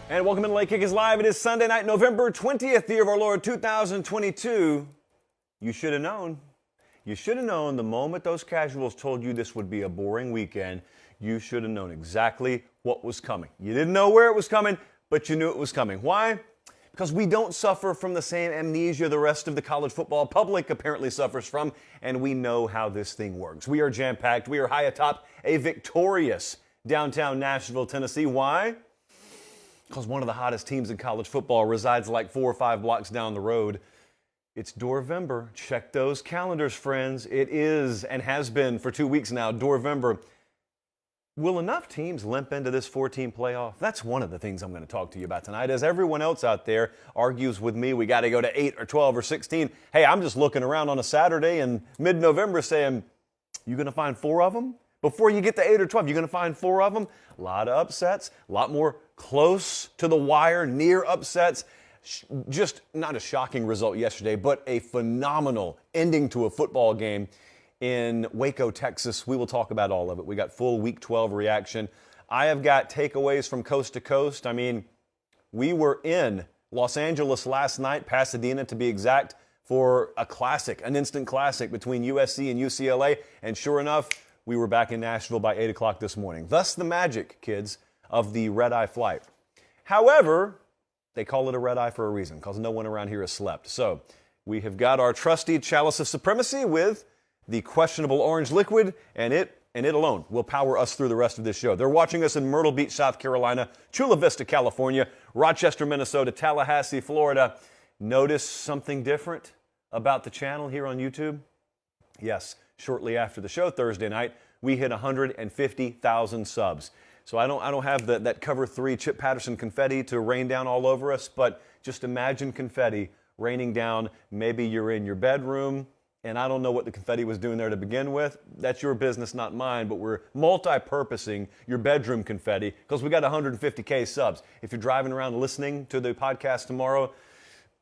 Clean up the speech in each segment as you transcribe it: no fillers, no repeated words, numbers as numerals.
And welcome in Late Kick is Live. It is Sunday night, November 20th, year of our Lord 2022. You should have known. You should have known the moment those casuals told you this would be a boring weekend. You should have known exactly what was coming. You didn't know where it was coming, but you knew it was coming. Why? Because we don't suffer from the same amnesia the rest of the college football public apparently suffers from, and we know how this thing works. We are jam-packed. We are high atop a victorious downtown Nashville, Tennessee. Why? Because one of the hottest teams in college football resides like 4 or 5 blocks down the road. It's Dorvember. Check those calendars, friends. It is and has been for 2 weeks now, Dorvember. Will enough teams limp into this 4-team playoff? That's one of the things I'm going to talk to you about tonight. As everyone else out there argues with me, we got to go to 8 or 12 or 16. Hey, I'm just looking around on a Saturday in mid-November saying, you going to find 4 of them? Before you get to 8 or 12, you're going to find 4 of them? A lot of upsets, a lot more close to the wire, near upsets. Just not a shocking result yesterday, but a phenomenal ending to a football game in Waco, Texas. We will talk about all of it. We got full Week 12 reaction. I have got takeaways from coast to coast. I mean, we were in Los Angeles last night, Pasadena to be exact, for a classic, an instant classic between USC and UCLA. And sure enough, we were back in Nashville by 8 o'clock this morning. Thus the magic, kids, of the red-eye flight. However, they call it a red-eye for a reason, because no one around here has slept. So we have got our trusty chalice of supremacy with the questionable orange liquid, and it alone will power us through the rest of this show. They're watching us in Myrtle Beach, South Carolina, Chula Vista, California, Rochester, Minnesota, Tallahassee, Florida. Notice something different about the channel here on YouTube? Yes, shortly after the show Thursday night, we hit 150,000 subs. So I don't have that cover 3 Chip Patterson confetti to rain down all over us, but just imagine confetti raining down. Maybe you're in your bedroom, and I don't know what the confetti was doing there to begin with. That's your business, not mine, but we're multi-purposing your bedroom confetti because we got 150K subs. If you're driving around listening to the podcast tomorrow,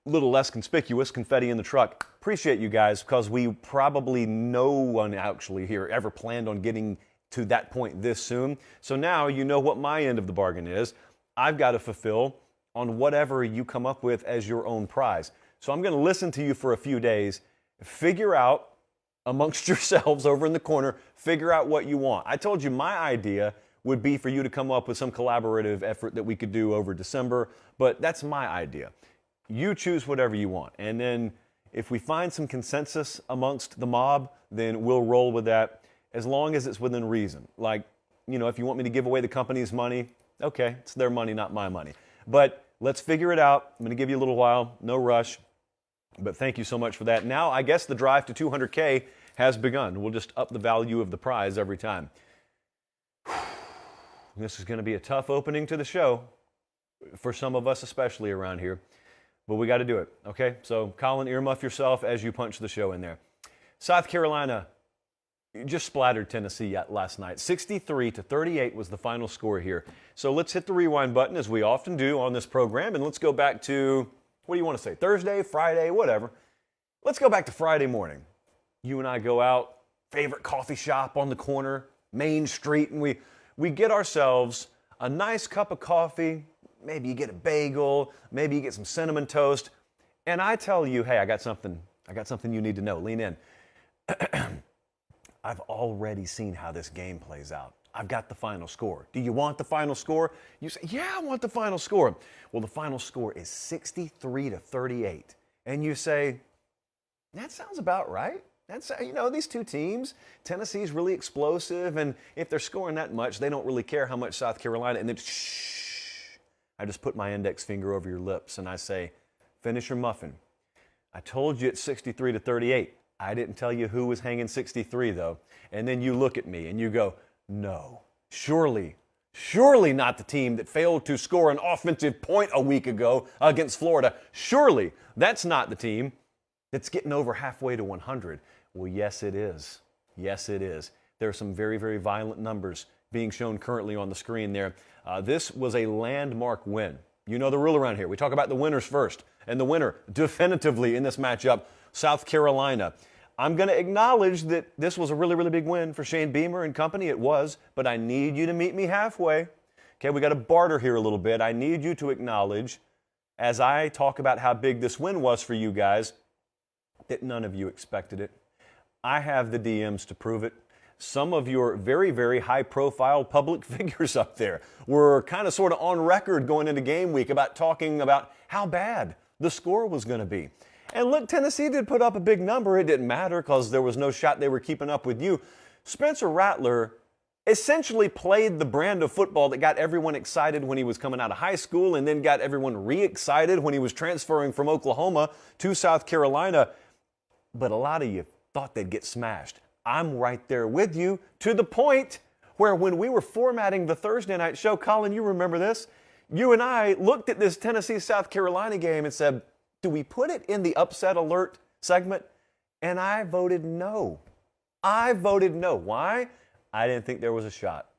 a little less conspicuous, confetti in the truck. Appreciate you guys, because we probably no one actually here ever planned on getting to that point this soon. So now you know what my end of the bargain is. I've got to fulfill on whatever you come up with as your own prize. So I'm going to listen to you for a few days, figure out amongst yourselves over in the corner, figure out what you want. I told you my idea would be for you to come up with some collaborative effort that we could do over December, but that's my idea. You choose whatever you want. And then if we find some consensus amongst the mob, then we'll roll with that as long as it's within reason. Like, you know, if you want me to give away the company's money, okay, it's their money, not my money. But let's figure it out. I'm going to give you a little while, no rush. But thank you so much for that. Now, I guess the drive to 200K has begun. We'll just up the value of the prize every time. This is going to be a tough opening to the show for some of us, especially around here. But we got to do it, okay? So, Colin, earmuff yourself as you punch the show in there. South Carolina just splattered Tennessee last night. 63-38 was the final score here. So let's hit the rewind button, as we often do on this program, and let's go back to, what do you want to say, Thursday, Friday, whatever. Let's go back to Friday morning. You and I go out, favorite coffee shop on the corner, Main Street, and we get ourselves a nice cup of coffee. Maybe you get a bagel, maybe you get some cinnamon toast, and I tell you, hey, I got something you need to know. Lean in. I've already seen how this game plays out. I've got the final score. Do you want the final score? You say, yeah, I want the final score. Well, the final score is 63-38. And you say, that sounds about right. That's, you know, these two teams, Tennessee's really explosive, and if they're scoring that much, they don't really care how much South Carolina, and then shh, I just put my index finger over your lips and I say, finish your muffin. I told you it's 63-38. I didn't tell you who was hanging 63, though. And then you look at me and you go, no, surely not the team that failed to score an offensive point a week ago against Florida. Surely that's not the team that's getting over halfway to 100. Well, yes, it is. Yes, it is. There are some very, very violent numbers being shown currently on the screen there. This was a landmark win. You know the rule around here. We talk about the winners first. And the winner definitively in this matchup, South Carolina. I'm going to acknowledge that this was a really, really big win for Shane Beamer and company. It was, but I need you to meet me halfway. Okay, we got to barter here a little bit. I need you to acknowledge, as I talk about how big this win was for you guys, that none of you expected it. I have the DMs to prove it. Some of your very, very high-profile public figures up there were kind of sort of on record going into game week about talking about how bad the score was going to be. And look, Tennessee did put up a big number. It didn't matter because there was no shot they were keeping up with you. Spencer Rattler essentially played the brand of football that got everyone excited when he was coming out of high school and then got everyone re-excited when he was transferring from Oklahoma to South Carolina. But a lot of you thought they'd get smashed. I'm right there with you, to the point where when we were formatting the Thursday night show, Colin, you remember this? You and I looked at this Tennessee-South Carolina game and said, do we put it in the upset alert segment? And I voted no. I voted no. Why? I didn't think there was a shot.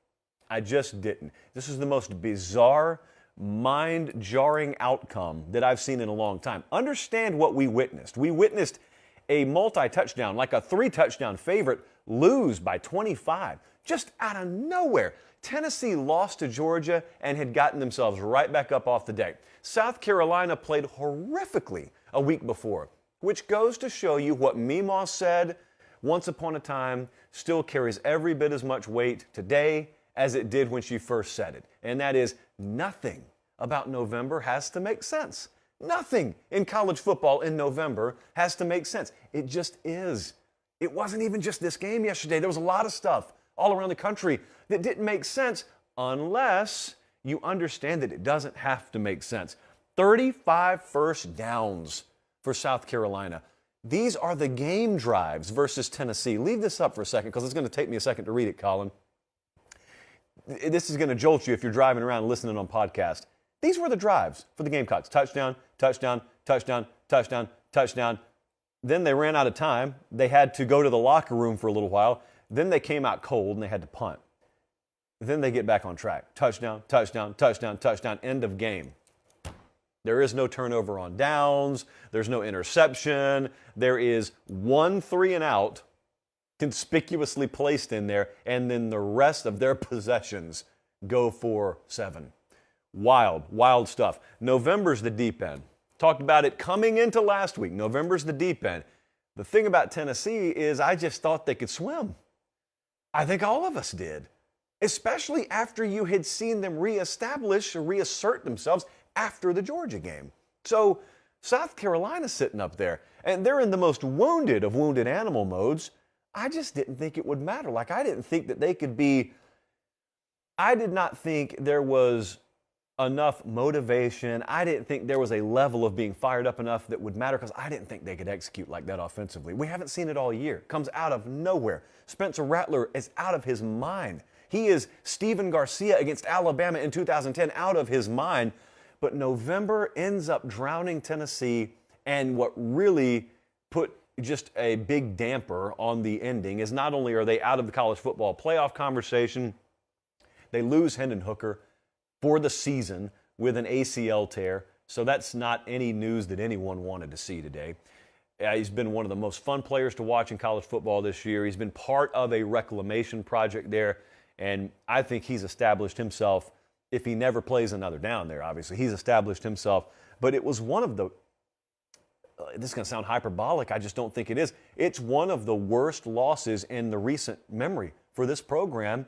I just didn't. This is the most bizarre, mind-jarring outcome that I've seen in a long time. Understand what we witnessed. We witnessed a multi-touchdown, like a 3-touchdown favorite, lose by 25, just out of nowhere. Tennessee lost to Georgia and had gotten themselves right back up off the deck. South Carolina played horrifically a week before, which goes to show you what Meemaw said once upon a time still carries every bit as much weight today as it did when she first said it. And that is, nothing about November has to make sense. Nothing in college football in November has to make sense. It just is. It wasn't even just this game yesterday. There was a lot of stuff all around the country that didn't make sense unless you understand that it doesn't have to make sense. 35 first downs for South Carolina. These are the game drives versus Tennessee. Leave this up for a second because it's going to take me a second to read it, Colin. This is going to jolt you if you're driving around listening on podcast. These were the drives for the Gamecocks. Touchdown, touchdown, touchdown, touchdown, touchdown. Then they ran out of time. They had to go to the locker room for a little while. Then they came out cold and they had to punt. Then they get back on track. Touchdown, touchdown, touchdown, touchdown, end of game. There is no turnover on downs. There's no interception. There is 1 3-and-out conspicuously placed in there, and then the rest of their possessions go for 7. Wild, wild stuff. November's the deep end. Talked about it coming into last week. November's the deep end. The thing about Tennessee is I just thought they could swim. I think all of us did, especially after you had seen them reestablish or reassert themselves after the Georgia game. So South Carolina's sitting up there, and they're in the most wounded of wounded animal modes. I just didn't think it would matter. Like, I didn't think that they could be – I did not think there was – enough motivation. I didn't think there was a level of being fired up enough that would matter because I didn't think they could execute like that offensively. We haven't seen it all year. Comes out of nowhere. Spencer Rattler is out of his mind. He is Steven Garcia against Alabama in 2010, out of his mind. But November ends up drowning Tennessee, and what really put just a big damper on the ending is not only are they out of the college football playoff conversation, they lose Hendon Hooker for the season with an ACL tear. So that's not any news that anyone wanted to see today. He's been one of the most fun players to watch in college football this year. He's been part of a reclamation project there, and I think he's established himself. If he never plays another down there, obviously, he's established himself. But it was one of the, this is going to sound hyperbolic, I just don't think it is. It's one of the worst losses in the recent memory for this program,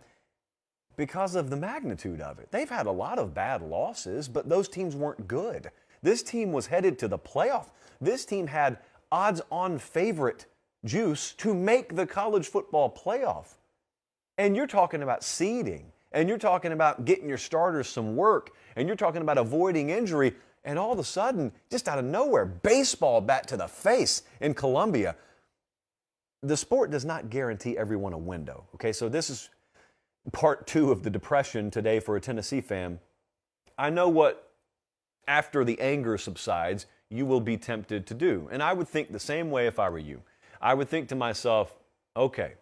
because of the magnitude of it. They've had a lot of bad losses, but those teams weren't good. This team was headed to the playoff. This team had odds-on favorite juice to make the college football playoff. And you're talking about seeding, and you're talking about getting your starters some work, and you're talking about avoiding injury, and all of a sudden, just out of nowhere, baseball bat to the face in Columbia. The sport does not guarantee everyone a window, okay? So this is part 2 of the depression today for a Tennessee fan. I know what, after the anger subsides, you will be tempted to do. And I would think the same way if I were you. I would think to myself, okay,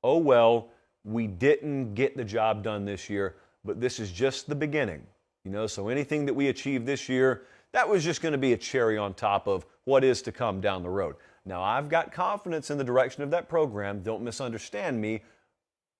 oh well, we didn't get the job done this year, but this is just the beginning. You know, so anything that we achieve this year, that was just going to be a cherry on top of what is to come down the road. Now, I've got confidence in the direction of that program. Don't misunderstand me.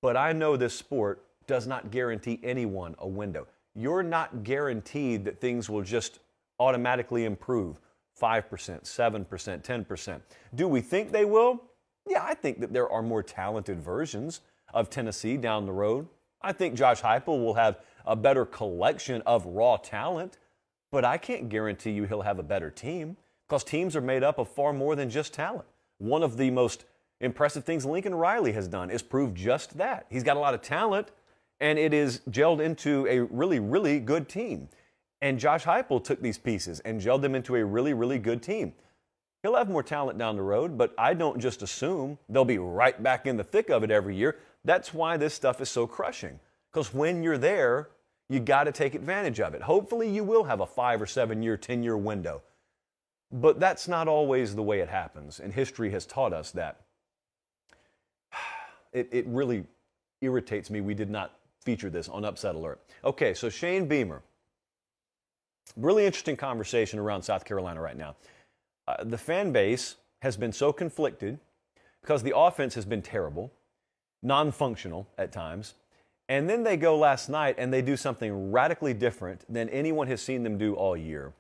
But I know this sport does not guarantee anyone a window. you're not guaranteed that things will just automatically improve 5%, 7%, 10%. Do we think they will? Yeah, I think that there are more talented versions of Tennessee down the road. I think Josh Heupel will have a better collection of raw talent, but I can't guarantee you he'll have a better team because teams are made up of far more than just talent. One of the most impressive things Lincoln Riley has done is prove just that. He's got a lot of talent, and it is gelled into a really, really good team. And Josh Heupel took these pieces and gelled them into a really, really good team. He'll have more talent down the road, but I don't just assume they'll be right back in the thick of it every year. That's why this stuff is so crushing. Because when you're there, you got to take advantage of it. Hopefully you will have a 5 or 7 year, 10-year window. But that's not always the way it happens, and history has taught us that. It really irritates me we did not feature this on Upset Alert. Okay, so Shane Beamer. Really interesting conversation around South Carolina right now. The fan base has been so conflicted because the offense has been terrible, non-functional at times, and then they go last night and they do something radically different than anyone has seen them do all year.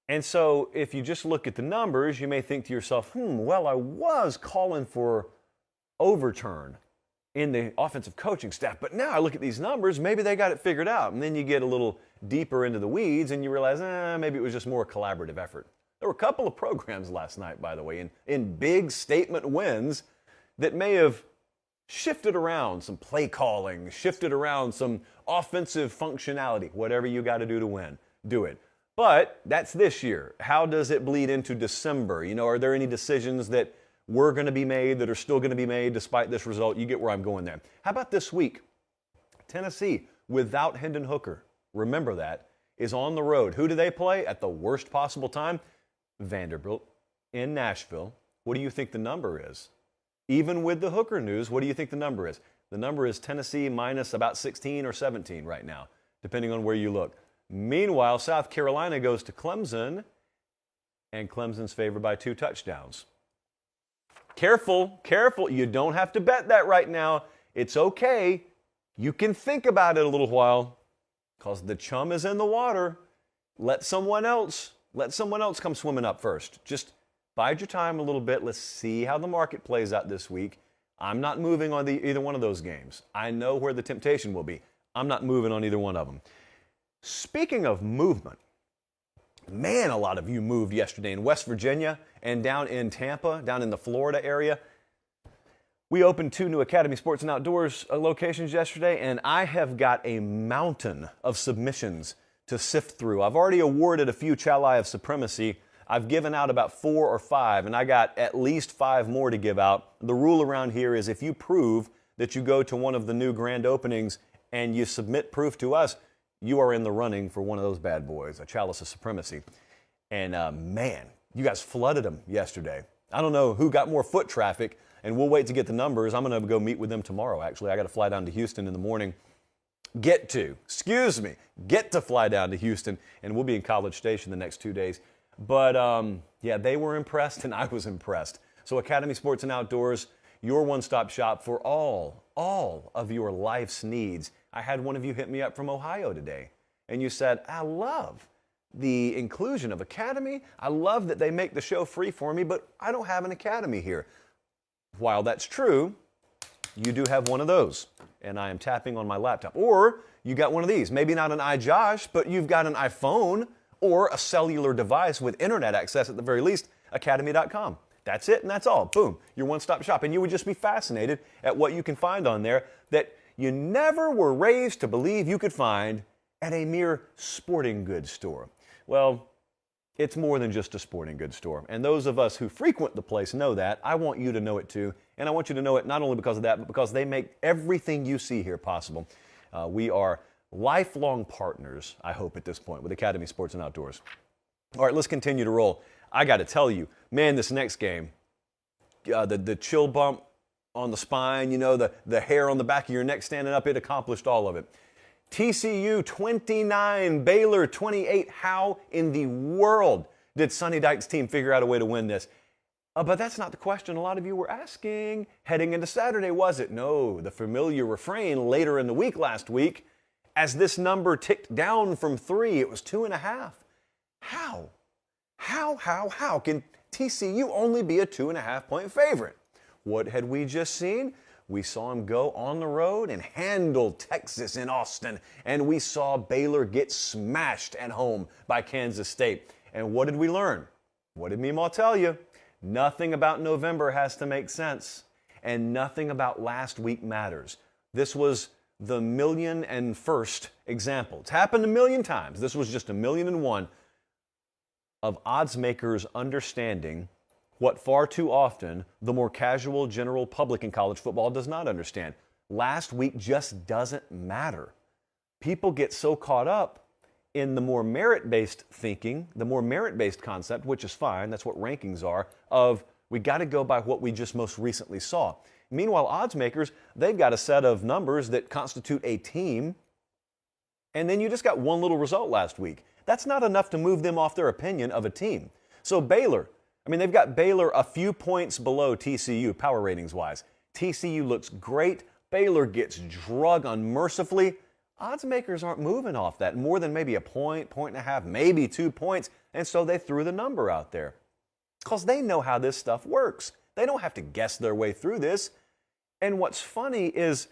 And so if you just look at the numbers, you may think to yourself, well, I was calling for overturn in the offensive coaching staff, but now I look at these numbers, maybe they got it figured out. And then you get a little deeper into the weeds and you realize, maybe it was just more a collaborative effort. There were a couple of programs last night, by the way, in big statement wins that may have shifted around some play calling, shifted around some offensive functionality. Whatever you got to do to win, do it. But that's this year. How does it bleed into December? Are there any decisions that were going to be made that are still going to be made despite this result? You get where I'm going there. How about this week? Tennessee, without Hendon Hooker, remember that, is on the road. Who do they play at the worst possible time? Vanderbilt in Nashville. What do you think the number is? Even with the Hooker news, what do you think the number is? The number is Tennessee minus about 16 or 17 right now, depending on where you look. Meanwhile, South Carolina goes to Clemson, and Clemson's favored by 2 touchdowns. Careful, careful. You don't have to bet that right now. It's okay. You can think about it a little while because the chum is in the water. Let someone else come swimming up first. Just bide your time a little bit. Let's see how the market plays out this week. I'm not moving on either one of those games. I know where the temptation will be. I'm not moving on either one of them. Speaking of movement, man, a lot of you moved yesterday in West Virginia and down in Tampa, down in the Florida area. We opened 2 new Academy Sports and Outdoors locations yesterday, and I have got a mountain of submissions to sift through. I've already awarded a few Chali of Supremacy. I've given out about 4 or 5, and I got at least 5 more to give out. The rule around here is if you prove that you go to one of the new grand openings and you submit proof to us, you are in the running for one of those bad boys, a Chalice of Supremacy. And man, you guys flooded them yesterday. I don't know who got more foot traffic, and we'll wait to get the numbers. I'm going to go meet with them tomorrow, actually. I got to fly down to Houston in the morning. Get to fly down to Houston, and we'll be in College Station the next 2 days. But yeah, they were impressed, and I was impressed. So Academy Sports and Outdoors, your one-stop shop for all of your life's needs. I had one of you hit me up from Ohio today, and you said, I love the inclusion of Academy. I love that they make the show free for me, but I don't have an Academy here. While that's true, you do have one of those, and I am tapping on my laptop. Or you got one of these, maybe not an iJosh, but you've got an iPhone or a cellular device with internet access at the very least, academy.com. That's it, and that's all. Boom, your one-stop shop. And you would just be fascinated at what you can find on there that you never were raised to believe you could find at a mere sporting goods store. Well, it's more than just a sporting goods store. And those of us who frequent the place know that. I want you to know it too. And I want you to know it not only because of that, but because they make everything you see here possible. We are lifelong partners, I hope, at this point with Academy Sports and Outdoors. All right, let's continue to roll. I got to tell you, man, this next game, the chill bump on the spine, the hair on the back of your neck standing up, it accomplished all of it. TCU 29, Baylor 28. How in the world did Sonny Dykes' team figure out a way to win this? But that's not the question a lot of you were asking heading into Saturday, was it? No, the familiar refrain later in the week last week, As this number ticked down from 3, it was 2.5. How? How can TCU only be a 2.5-point favorite? What had we just seen? We saw them go on the road and handle Texas in Austin, and we saw Baylor get smashed at home by Kansas State. And what did we learn? What did Meemaw tell you? Nothing about November has to make sense, and nothing about last week matters. This was the 1,000,001st example. It's happened a million times. This was just 1,000,001 of odds makers understanding what far too often the more casual general public in college football does not understand. Last week just doesn't matter. People get so caught up in the more merit-based thinking, the more merit-based concept, which is fine, that's what rankings are, of we got to go by what we just most recently saw. Meanwhile, odds makers, they've got a set of numbers that constitute a team, and then you just got one little result last week. That's not enough to move them off their opinion of a team. So Baylor, they've got Baylor a few points below TCU power ratings-wise. TCU looks great. Baylor gets drug unmercifully. Odds makers aren't moving off that more than maybe a point, point and a half, maybe 2 points, and so they threw the number out there. Because they know how this stuff works. They don't have to guess their way through this. And what's funny is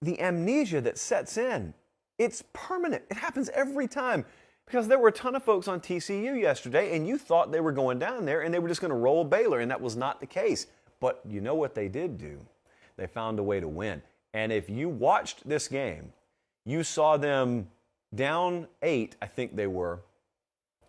the amnesia that sets in. It's permanent. It happens every time. Because there were a ton of folks on TCU yesterday, and you thought they were going down there and they were just going to roll Baylor, and that was not the case. But you know what they did do? They found a way to win. And if you watched this game, you saw them down 8, I think they were.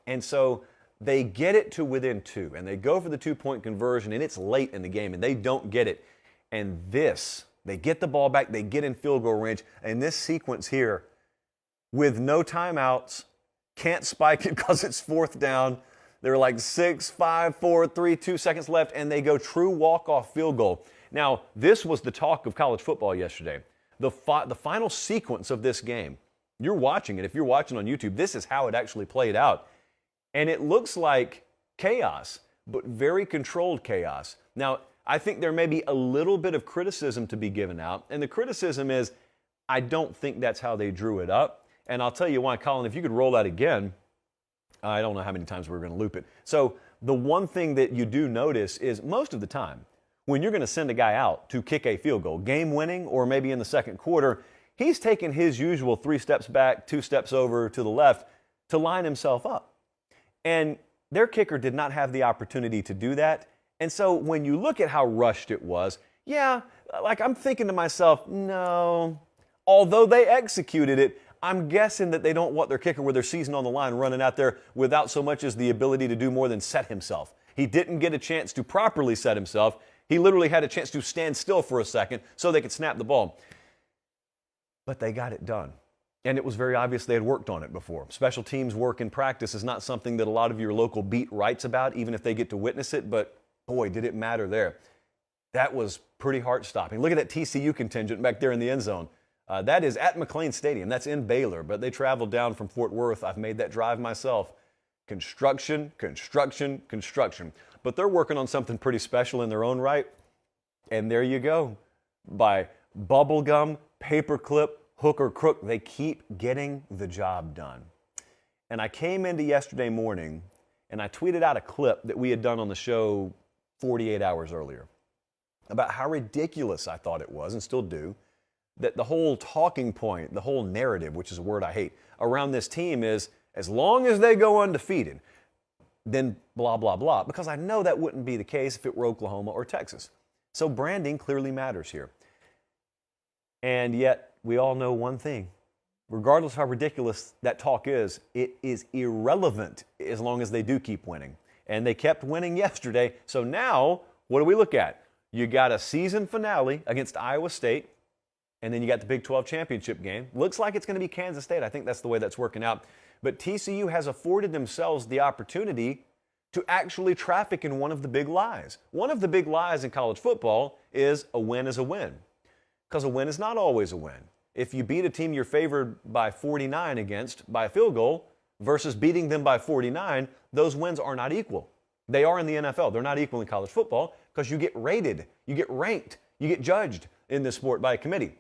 And so they get it to within 2, and they go for the 2-point conversion, and it's late in the game, and they don't get it. And they get the ball back, they get in field goal range, and this sequence here, with no timeouts, can't spike it because it's 4th down. They're like 6, 5, 4, 3, 2 seconds left, and they go true walk-off field goal. Now, this was the talk of college football yesterday. The final sequence of this game, you're watching it. If you're watching on YouTube, this is how it actually played out. And it looks like chaos, but very controlled chaos. Now, I think there may be a little bit of criticism to be given out, and the criticism is I don't think that's how they drew it up. And I'll tell you why, Colin, if you could roll that again, I don't know how many times we're going to loop it. So the one thing that you do notice is most of the time, when you're going to send a guy out to kick a field goal, game winning, or maybe in the second quarter, he's taking his usual 3 steps back, 2 steps over to the left to line himself up. And their kicker did not have the opportunity to do that. And so when you look at how rushed it was, I'm thinking to myself, no, although they executed it, I'm guessing that they don't want their kicker with their season on the line running out there without so much as the ability to do more than set himself. He didn't get a chance to properly set himself. He literally had a chance to stand still for a second so they could snap the ball. But they got it done. And it was very obvious they had worked on it before. Special teams work in practice is not something that a lot of your local beat writes about, even if they get to witness it, but boy, did it matter there. That was pretty heart-stopping. Look at that TCU contingent back there in the end zone. That is at McLean Stadium. That's in Baylor, but they traveled down from Fort Worth. I've made that drive myself. Construction. But they're working on something pretty special in their own right. And there you go. By bubblegum, paperclip, hook or crook, they keep getting the job done. And I came into yesterday morning and I tweeted out a clip that we had done on the show 48 hours earlier about how ridiculous I thought it was, and still do, that the whole talking point, the whole narrative, which is a word I hate, around this team is as long as they go undefeated, then blah, blah, blah. Because I know that wouldn't be the case if it were Oklahoma or Texas. So branding clearly matters here. And yet, we all know one thing. Regardless of how ridiculous that talk is, it is irrelevant as long as they do keep winning. And they kept winning yesterday. So now, what do we look at? You got a season finale against Iowa State, and then you got the Big 12 championship game. Looks like it's going to be Kansas State. I think that's the way that's working out. But TCU has afforded themselves the opportunity to actually traffic in one of the big lies. One of the big lies in college football is a win is a win. Because a win is not always a win. If you beat a team you're favored by 49 against by a field goal versus beating them by 49, those wins are not equal. They are in the NFL. They're not equal in college football because you get rated, you get ranked, you get judged in this sport by a committee.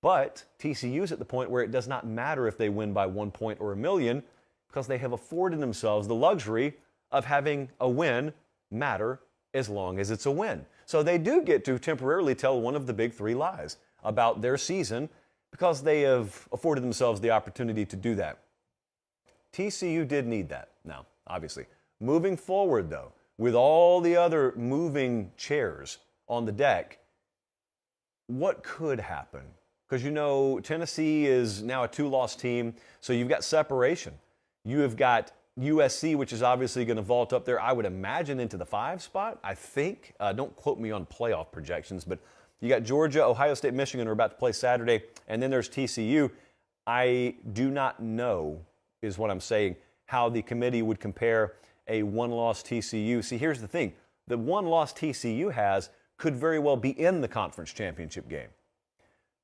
But TCU's at the point where it does not matter if they win by 1 point or a million, because they have afforded themselves the luxury of having a win matter as long as it's a win. So they do get to temporarily tell one of the big three lies about their season because they have afforded themselves the opportunity to do that. TCU did need that now, obviously. Moving forward, though, with all the other moving chairs on the deck, what could happen? Because you know Tennessee is now a 2-loss team, so you've got separation. You have got USC, which is obviously going to vault up there, I would imagine, into the 5 spot, I think. Don't quote me on playoff projections, but you got Georgia, Ohio State, Michigan are about to play Saturday, and then there's TCU. I do not know, is what I'm saying, how the committee would compare a 1-loss TCU. See, here's the thing. The 1-loss TCU has could very well be in the conference championship game.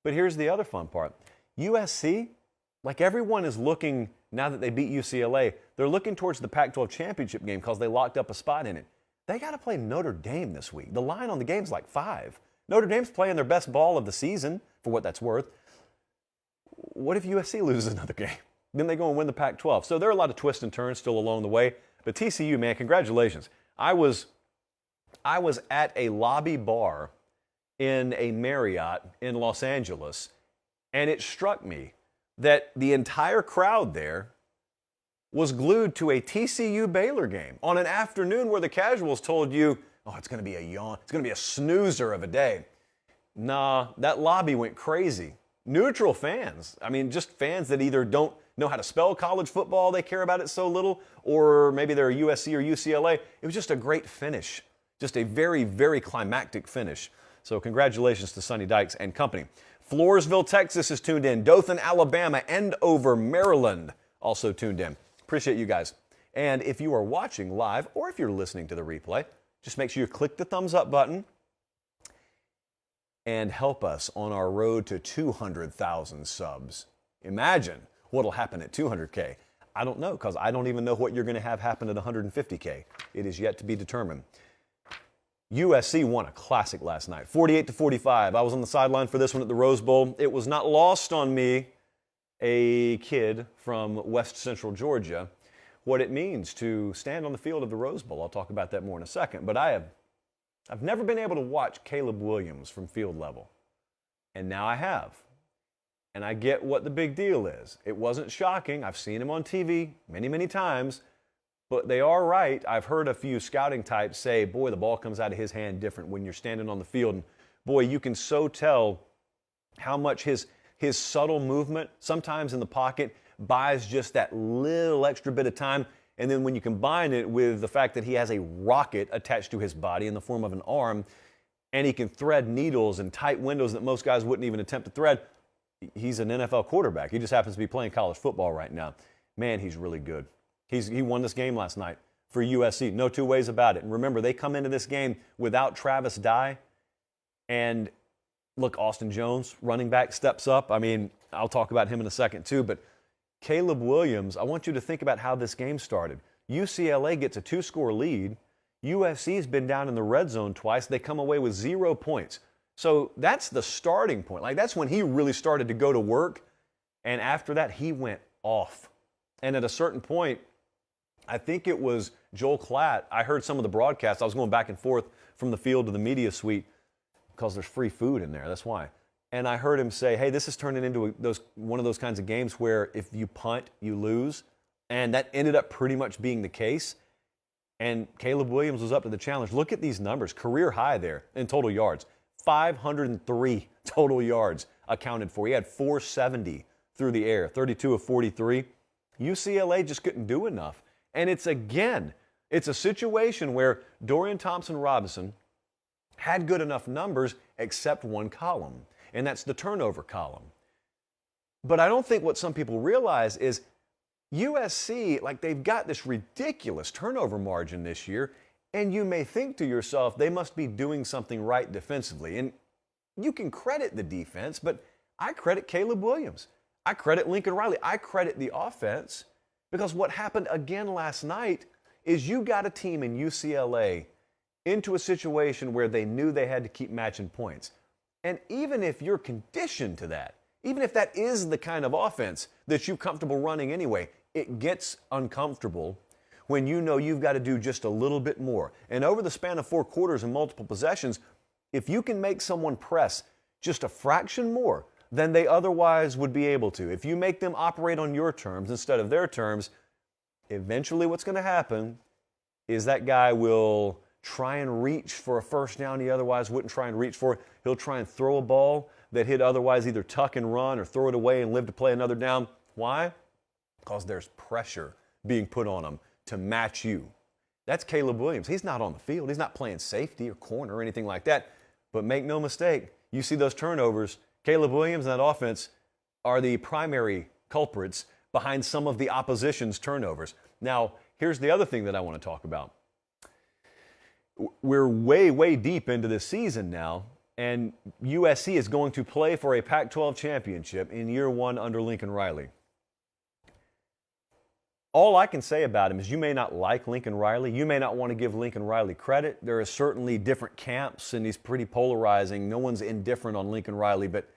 But here's the other fun part. USC, like everyone is looking, now that they beat UCLA, they're looking towards the Pac-12 championship game because they locked up a spot in it. They got to play Notre Dame this week. The line on the game's like 5. Notre Dame's playing their best ball of the season, for what that's worth. What if USC loses another game? Then they go and win the Pac-12. So there are a lot of twists and turns still along the way. But TCU, man, congratulations. I was at a lobby bar in a Marriott in Los Angeles, and it struck me that the entire crowd there was glued to a TCU Baylor game on an afternoon where the casuals told you, oh, it's going to be a yawn. It's going to be a snoozer of a day. Nah, that lobby went crazy. Neutral fans, I mean, just fans that either don't know how to spell college football, they care about it so little, or maybe they're USC or UCLA. It was just a great finish, just a very, very climactic finish. So congratulations to Sonny Dykes and company. Floresville, Texas is tuned in. Dothan, Alabama, Andover, Maryland also tuned in. Appreciate you guys. And if you are watching live or if you're listening to the replay, just make sure you click the thumbs up button and help us on our road to 200,000 subs. Imagine what'll happen at 200K. I don't know, because I don't even know what you're going to have happen at 150K. It is yet to be determined. USC won a classic last night, 48-45. I was on the sideline for this one at the Rose Bowl. It was not lost on me, a kid from West Central Georgia, what it means to stand on the field of the Rose Bowl. I'll talk about that more in a second. But I've never been able to watch Caleb Williams from field level, and now I have. And I get what the big deal is. It wasn't shocking. I've seen him on TV many, many times. But they are right. I've heard a few scouting types say, boy, the ball comes out of his hand different when you're standing on the field. And boy, you can so tell how much his subtle movement, sometimes in the pocket, buys just that little extra bit of time. And then when you combine it with the fact that he has a rocket attached to his body in the form of an arm, and he can thread needles in tight windows that most guys wouldn't even attempt to thread, he's an NFL quarterback. He just happens to be playing college football right now. Man, he's really good. He won this game last night for USC. No two ways about it. And remember, they come into this game without Travis Dye. And look, Austin Jones, running back, steps up. I mean, I'll talk about him in a second too. But Caleb Williams, I want you to think about how this game started. UCLA gets a 2-score lead. USC's been down in the red zone twice. They come away with 0 points. So that's the starting point. Like, that's when he really started to go to work. And after that, he went off. And at a certain point, I think it was Joel Klatt. I heard some of the broadcasts. I was going back and forth from the field to the media suite because there's free food in there. That's why. And I heard him say, hey, this is turning into one of those kinds of games where if you punt, you lose. And that ended up pretty much being the case. And Caleb Williams was up to the challenge. Look at these numbers. Career high there in total yards. 503 total yards accounted for. He had 470 through the air, 32 of 43. UCLA just couldn't do enough. And it's a situation where Dorian Thompson-Robinson had good enough numbers except one column, and that's the turnover column. But I don't think what some people realize is USC, like, they've got this ridiculous turnover margin this year, and you may think to yourself, they must be doing something right defensively. And you can credit the defense, but I credit Caleb Williams. I credit Lincoln Riley. I credit the offense, because what happened again last night is you got a team in UCLA into a situation where they knew they had to keep matching points. And even if you're conditioned to that, even if that is the kind of offense that you're comfortable running anyway, it gets uncomfortable when you know you've got to do just a little bit more. And over the span of 4 quarters and multiple possessions, if you can make someone press just a fraction more than they otherwise would be able to, if you make them operate on your terms instead of their terms, eventually what's going to happen is that guy will try and reach for a first down he otherwise wouldn't try and reach for. He'll try and throw a ball that he'd otherwise either tuck and run or throw it away and live to play another down. Why? Because there's pressure being put on him to match you. That's Caleb Williams. He's not on the field. He's not playing safety or corner or anything like that. But make no mistake, you see those turnovers, Caleb Williams and that offense are the primary culprits behind some of the opposition's turnovers. Now, here's the other thing that I want to talk about. We're way, way deep into this season now, and USC is going to play for a Pac-12 championship in year 1 under Lincoln Riley. All I can say about him is you may not like Lincoln Riley. You may not want to give Lincoln Riley credit. There are certainly different camps, and he's pretty polarizing. No one's indifferent on Lincoln Riley, but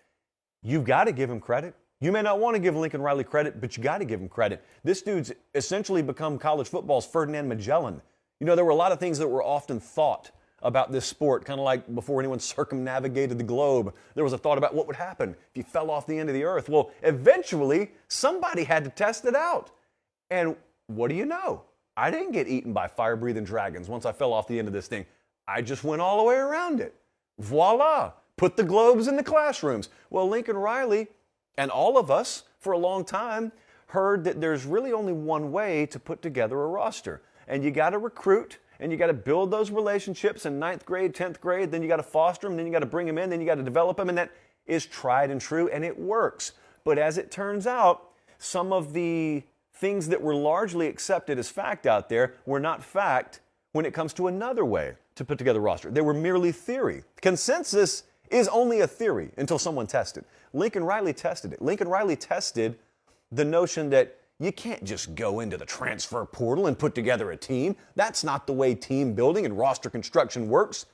you've got to give him credit. You may not want to give Lincoln Riley credit, but you got to give him credit. This dude's essentially become college football's Ferdinand Magellan. You know, there were a lot of things that were often thought about this sport, kind of like before anyone circumnavigated the globe. There was a thought about what would happen if you fell off the end of the earth. Well, eventually, somebody had to test it out. And what do you know? I didn't get eaten by fire-breathing dragons once I fell off the end of this thing. I just went all the way around it. Voila! Put the globes in the classrooms. Well, Lincoln Riley and all of us for a long time heard that there's really only one way to put together a roster. And you got to recruit, and you got to build those relationships in 9th grade, 10th grade, then you got to foster them, then you got to bring them in, then you got to develop them, and that is tried and true, and it works. But as it turns out, some of the things that were largely accepted as fact out there were not fact when it comes to another way to put together a roster. They were merely theory. Consensus is only a theory until someone tests it. Lincoln Riley tested it. Lincoln Riley tested the notion that you can't just go into the transfer portal and put together a team. That's not the way team building and roster construction works.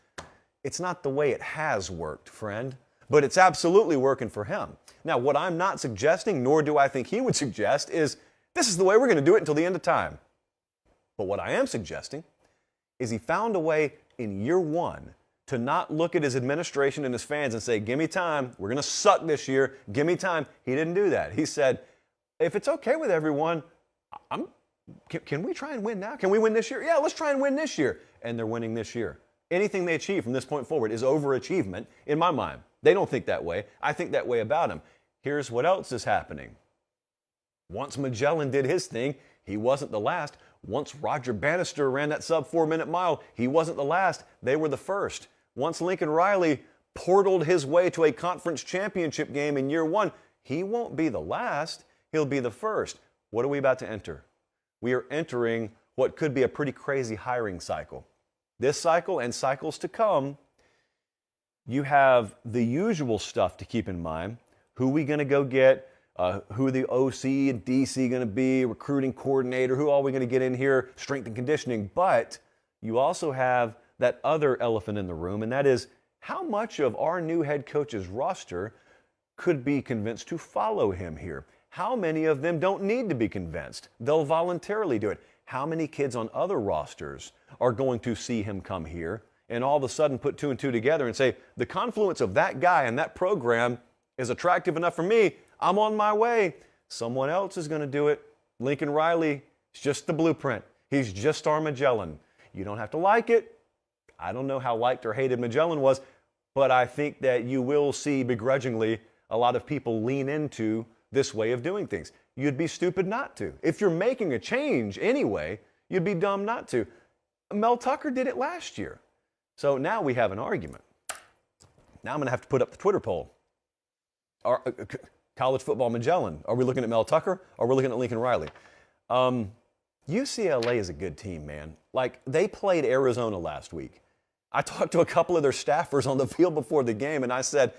It's not the way it has worked, friend, but it's absolutely working for him. Now, what I'm not suggesting, nor do I think he would suggest, is this is the way we're going to do it until the end of time. But what I am suggesting is he found a way in year 1 to not look at his administration and his fans and say, give me time, we're going to suck this year, give me time. He didn't do that. He said, if it's okay with everyone, can we try and win now? Can we win this year? Yeah, let's try and win this year. And they're winning this year. Anything they achieve from this point forward is overachievement in my mind. They don't think that way. I think that way about him. Here's what else is happening. Once Magellan did his thing, he wasn't the last. Once Roger Bannister ran that sub 4-minute mile, he wasn't the last. They were the first. Once Lincoln Riley portaled his way to a conference championship game in year 1, he won't be the last. He'll be the first. What are we about to enter? We are entering what could be a pretty crazy hiring cycle. This cycle and cycles to come, you have the usual stuff to keep in mind. Who are we going to go get? Who the OC and DC going to be? Recruiting coordinator? Who are we going to get in here? Strength and conditioning. But you also have that other elephant in the room, and that is how much of our new head coach's roster could be convinced to follow him here? How many of them don't need to be convinced? They'll voluntarily do it. How many kids on other rosters are going to see him come here and all of a sudden put 2 and 2 together and say, the confluence of that guy and that program is attractive enough for me, I'm on my way. Someone else is going to do it. Lincoln Riley is just the blueprint. He's just our Magellan. You don't have to like it. I don't know how liked or hated Magellan was, but I think that you will see begrudgingly a lot of people lean into this way of doing things. You'd be stupid not to. If you're making a change anyway, you'd be dumb not to. Mel Tucker did it last year. So now we have an argument. Now I'm going to have to put up the Twitter poll. College football Magellan. Are we looking at Mel Tucker or are we looking at Lincoln Riley? UCLA is a good team, man. Like, they played Arizona last week. I talked to a couple of their staffers on the field before the game, and I said,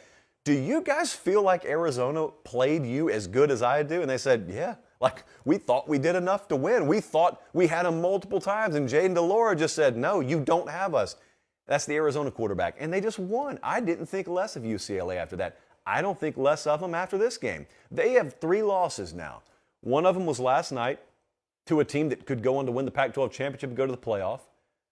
do you guys feel like Arizona played you as good as I do? And they said, yeah. Like, we thought we did enough to win. We thought we had them multiple times. And Jaden DeLora just said, no, you don't have us. That's the Arizona quarterback. And they just won. I didn't think less of UCLA after that. I don't think less of them after this game. They have 3 losses now. One of them was last night to a team that could go on to win the Pac-12 championship and go to the playoff.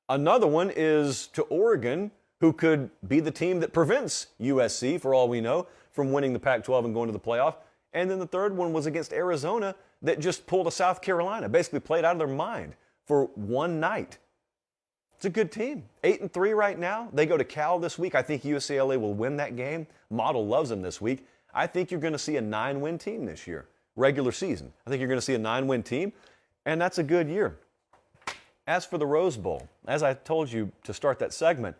Another one is to Oregon, who could be the team that prevents USC, for all we know, from winning the Pac-12 and going to the playoff. And then the third one was against Arizona that just pulled a South Carolina, basically played out of their mind for one night. It's a good team. 8-3 right now. They go to Cal this week. I think UCLA will win that game. Model loves them this week. I think you're going to see a 9-win team this year, regular season. I think you're going to see a 9-win team, and that's a good year. As for the Rose Bowl, as I told you to start that segment,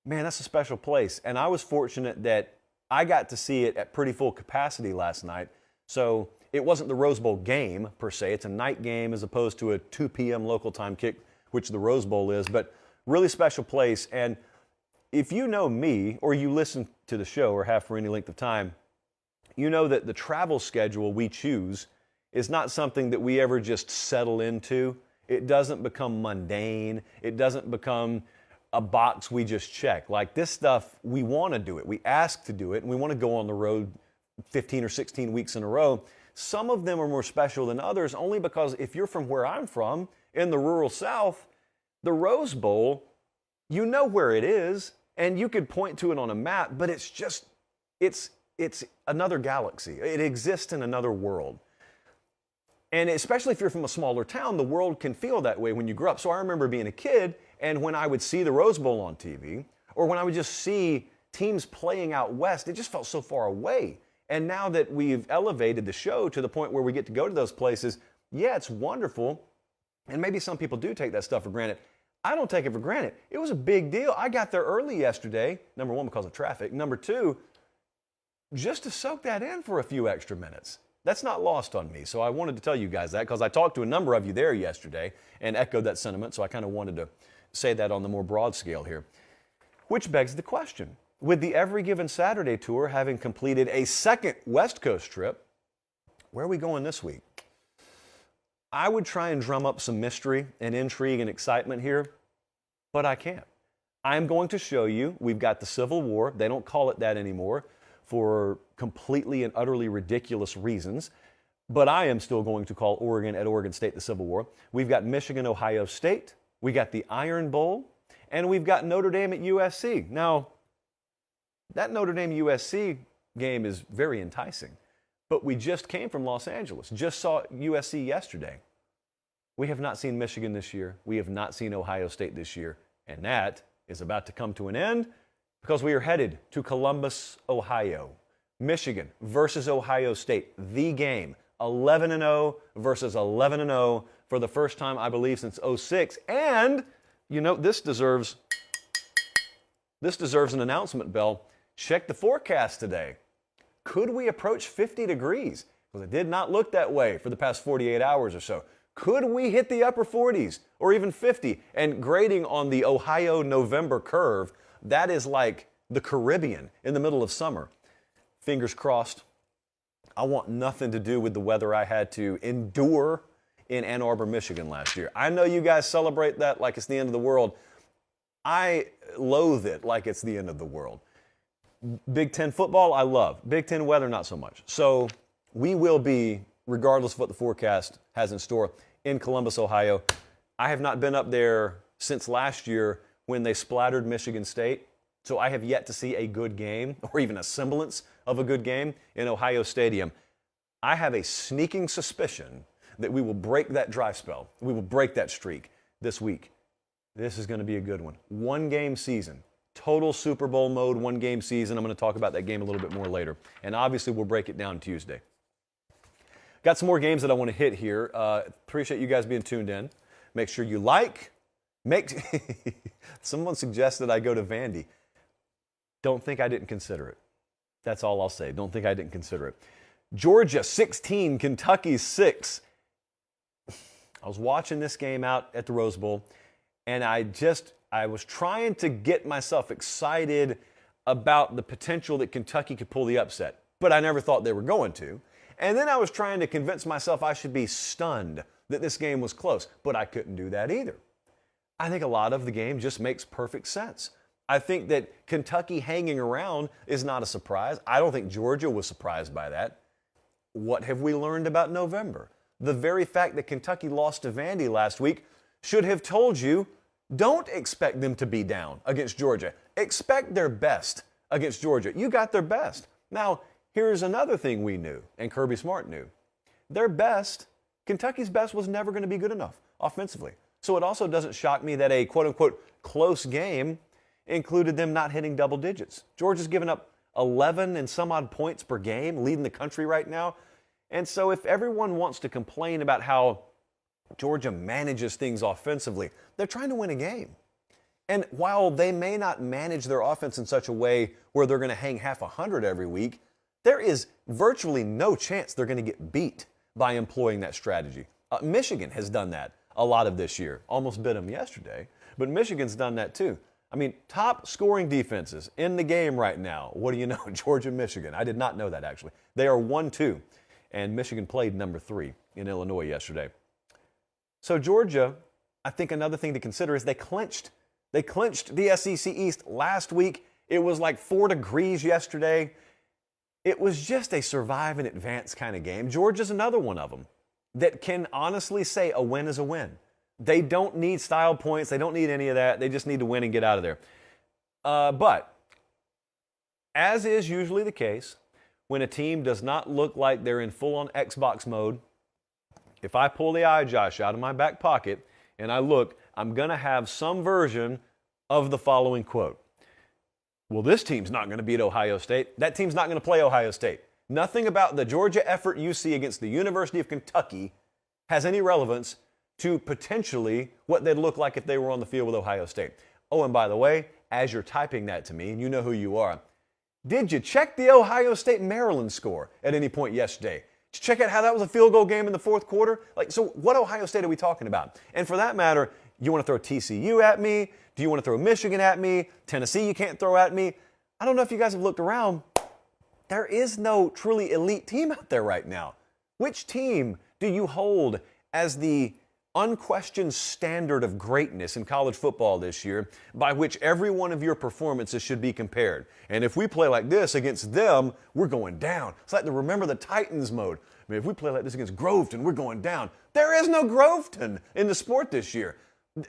man, that's a special place. And I was fortunate that I got to see it at pretty full capacity last night. So it wasn't the Rose Bowl game, per se. It's a night game as opposed to a 2 p.m. local time kick, which the Rose Bowl is. But really special place. And if you know me, or you listen to the show or have for any length of time, you know that the travel schedule we choose is not something that we ever just settle into. It doesn't become mundane. It doesn't become a box we just check. Like this stuff, we want to do it. We ask to do it, and we want to go on the road 15 or 16 weeks in a row. Some of them are more special than others only because if you're from where I'm from, in the rural South, the Rose Bowl, you know where it is, and you could point to it on a map, but it's just, it's another galaxy. It exists in another world. And especially if you're from a smaller town, the world can feel that way when you grow up. So I remember being a kid, and when I would see the Rose Bowl on TV, or when I would just see teams playing out west, it just felt so far away. And now that we've elevated the show to the point where we get to go to those places, yeah, it's wonderful. And maybe some people do take that stuff for granted. I don't take it for granted. It was a big deal. I got there early yesterday, number one, because of traffic. Number two, just to soak that in for a few extra minutes. That's not lost on me. So I wanted to tell you guys that because I talked to a number of you there yesterday and echoed that sentiment. So I kind of wanted to say that on the more broad scale here. Which begs the question, with the Every Given Saturday tour having completed a second West Coast trip, where are we going this week? I would try and drum up some mystery and intrigue and excitement here, but I can't. I'm going to show you, we've got the Civil War. They don't call it that anymore for completely and utterly ridiculous reasons, but I am still going to call Oregon at Oregon State the Civil War. We've got Michigan, Ohio State. We got the Iron Bowl, and we've got Notre Dame at USC. Now, that Notre Dame USC game is very enticing, but we just came from Los Angeles, just saw USC yesterday. We have not seen Michigan this year. We have not seen Ohio State this year, and that is about to come to an end because we are headed to Columbus, Ohio. Michigan versus Ohio State, the game, 11-0 versus 11-0 for the first time, I believe, since 2006. And, you know, this deserves an announcement bell. Check the forecast today. Could we approach 50 degrees? Because it did not look that way for the past 48 hours or so. Could we hit the upper 40s or even 50? And grading on the Ohio November curve, that is like the Caribbean in the middle of summer. Fingers crossed. I want nothing to do with the weather I had to endure in Ann Arbor, Michigan last year. I know you guys celebrate that like it's the end of the world. I loathe it like it's the end of the world. Big Ten football, I love. Big Ten weather, not so much. So we will be, regardless of what the forecast has in store, in Columbus, Ohio. I have not been up there since last year when they splattered Michigan State. So I have yet to see a good game or even a semblance of a good game in Ohio Stadium. I have a sneaking suspicion that we will break that dry spell. We will break that streak this week. This is going to be a good one. One-game season. Total Super Bowl mode, one-game season. I'm going to talk about that game a little bit more later. And obviously, we'll break it down Tuesday. Got some more games that I want to hit here. Appreciate you guys being tuned in. Make sure you like. Someone suggested I go to Vandy. Don't think I didn't consider it. That's all I'll say. Don't think I didn't consider it. Georgia 16, Kentucky 6. I was watching this game out at the Rose Bowl, and I was trying to get myself excited about the potential that Kentucky could pull the upset, but I never thought they were going to. And then I was trying to convince myself I should be stunned that this game was close, but I couldn't do that either. I think a lot of the game just makes perfect sense. I think that Kentucky hanging around is not a surprise. I don't think Georgia was surprised by that. What have we learned about November? The very fact that Kentucky lost to Vandy last week should have told you, don't expect them to be down against Georgia. Expect their best against Georgia. You got their best. Now, here's another thing we knew, and Kirby Smart knew. Their best, Kentucky's best, was never going to be good enough offensively. So it also doesn't shock me that a quote-unquote close game included them not hitting double digits. Georgia's given up 11 and some odd points per game, leading the country right now. And so if everyone wants to complain about how Georgia manages things offensively, they're trying to win a game. And while they may not manage their offense in such a way where they're going to hang half 100 every week, there is virtually no chance they're going to get beat by employing that strategy. Michigan has done that a lot of this year. Almost bit them yesterday, but Michigan's done that too. I mean, top scoring defenses in the game right now. What do you know? Georgia, Michigan. I did not know that, actually. They are 1-2, and Michigan played number 3 in Illinois yesterday. So Georgia, I think another thing to consider is they clinched. They clinched the SEC East last week. It was like 4 degrees yesterday. It was just a survive and advance kind of game. Georgia's another one of them that can honestly say a win is a win. They don't need style points. They don't need any of that. They just need to win and get out of there. But as is usually the case, when a team does not look like they're in full-on Xbox mode, if I pull the iJosh out of my back pocket and I look, I'm going to have some version of the following quote. Well, this team's not going to beat Ohio State. That team's not going to play Ohio State. Nothing about the Georgia effort you see against the University of Kentucky has any relevance to potentially what they'd look like if they were on the field with Ohio State. Oh, and by the way, as you're typing that to me, and you know who you are, did you check the Ohio State-Maryland score at any point yesterday? Did you check out how that was a field goal game in the fourth quarter? So what Ohio State are we talking about? And for that matter, you want to throw TCU at me? Do you want to throw Michigan at me? Tennessee you can't throw at me? I don't know if you guys have looked around. There is no truly elite team out there right now. Which team do you hold as the unquestioned standard of greatness in college football this year by which every one of your performances should be compared? And if we play like this against them, we're going down. It's like the Remember the Titans mode. I mean, if we play like this against Groveton, we're going down. There is no Groveton in the sport this year.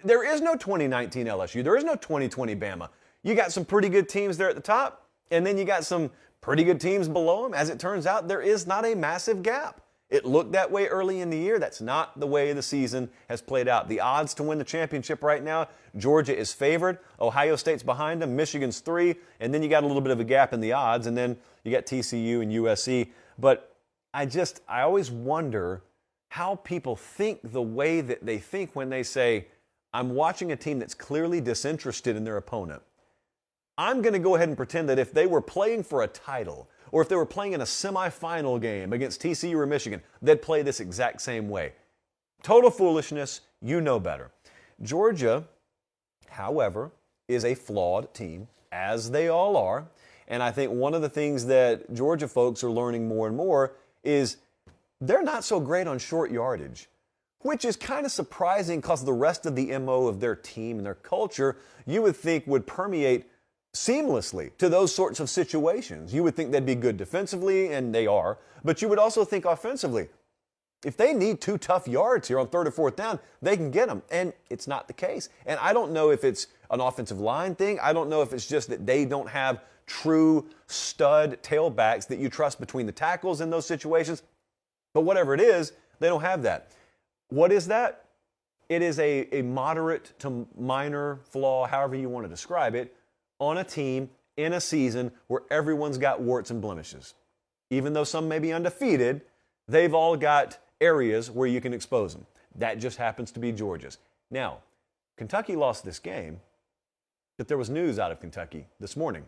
There is no 2019 LSU. There is no 2020 Bama. You got some pretty good teams there at the top, and then you got some pretty good teams below them. As it turns out, there is not a massive gap. It looked that way early in the year. That's not the way the season has played out. The odds to win the championship right now, Georgia is favored. Ohio State's behind them. Michigan's 3. And then you got a little bit of a gap in the odds. And then you got TCU and USC. But I always wonder how people think the way that they think when they say, I'm watching a team that's clearly disinterested in their opponent. I'm going to go ahead and pretend that if they were playing for a title, or if they were playing in a semifinal game against TCU or Michigan, they'd play this exact same way. Total foolishness. You know better. Georgia, however, is a flawed team, as they all are. And I think one of the things that Georgia folks are learning more and more is they're not so great on short yardage, which is kind of surprising because the rest of the MO of their team and their culture, you would think would permeate seamlessly to those sorts of situations. You would think they'd be good defensively, and they are, but you would also think offensively, if they need 2 tough yards here on 3rd or 4th down, they can get them, and it's not the case. And I don't know if it's an offensive line thing. I don't know if it's just that they don't have true stud tailbacks that you trust between the tackles in those situations, but whatever it is, they don't have that. What is that? It is a moderate to minor flaw, however you want to describe it, on a team in a season where everyone's got warts and blemishes. Even though some may be undefeated, they've all got areas where you can expose them. That just happens to be Georgia's. Now, Kentucky lost this game, but there was news out of Kentucky this morning.